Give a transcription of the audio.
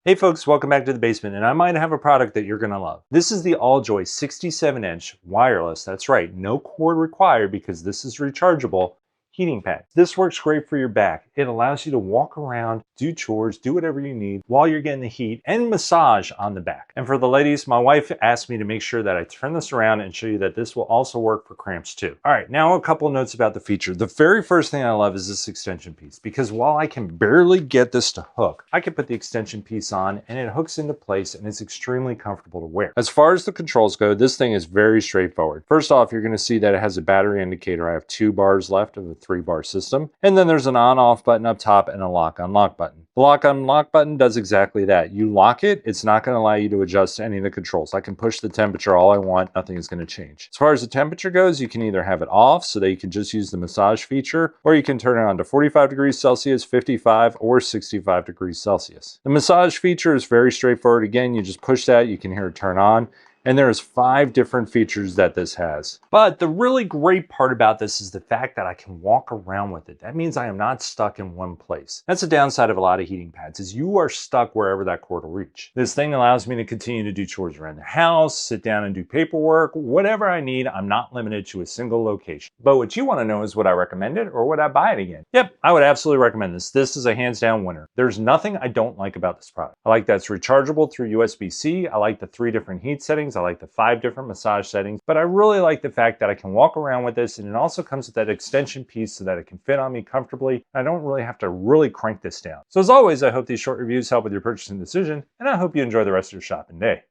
Hey folks, welcome back to the basement, and I might have a product that you're gonna love. This is the ALLJOY 67-inch wireless, that's right, no cord required because this is rechargeable, heating pad. This works great for your back. It allows you to walk around, do chores, do whatever you need while you're getting the heat and massage on the back. And for the ladies, my wife asked me to make sure that I turn this around and show you that this will also work for Cramps too. All right, now a couple notes about the feature. The very first thing I love is this extension piece, because while I can barely get this to hook, I can put the extension piece on and it hooks into place and it's extremely comfortable to wear. As far as the controls go, this thing is very straightforward. First off, you're gonna see that it has a battery indicator. I have 2 bars left of a 3-bar system. And then there's an on-off button up top and a lock-unlock button. The lock-unlock button does exactly that. You lock it, it's not going to allow you to adjust any of the controls. I can push the temperature all I want, nothing is going to change. As far as the temperature goes, you can either have it off so that you can just use the massage feature, or you can turn it on to 45 degrees Celsius, 55, or 65 degrees Celsius. The massage feature is very straightforward. Again, you just push that, you can hear it turn on. And there's 5 different features that this has. But the really great part about this is the fact that I can walk around with it. That means I am not stuck in one place. That's the downside of a lot of heating pads, is you are stuck wherever that cord will reach. This thing allows me to continue to do chores around the house, sit down and do paperwork, whatever I need. I'm not limited to a single location. But what you want to know is, would I recommend it or would I buy it again? Yep, I would absolutely recommend this. This is a hands down winner. There's nothing I don't like about this product. I like that it's rechargeable through USB-C. I like the 3 different heat settings. I like the 5 different massage settings, but I really like the fact that I can walk around with this, and it also comes with that extension piece so that it can fit on me comfortably. I don't really have to really crank this down. So as always, I hope these short reviews help with your purchasing decision, and I hope you enjoy the rest of your shopping day.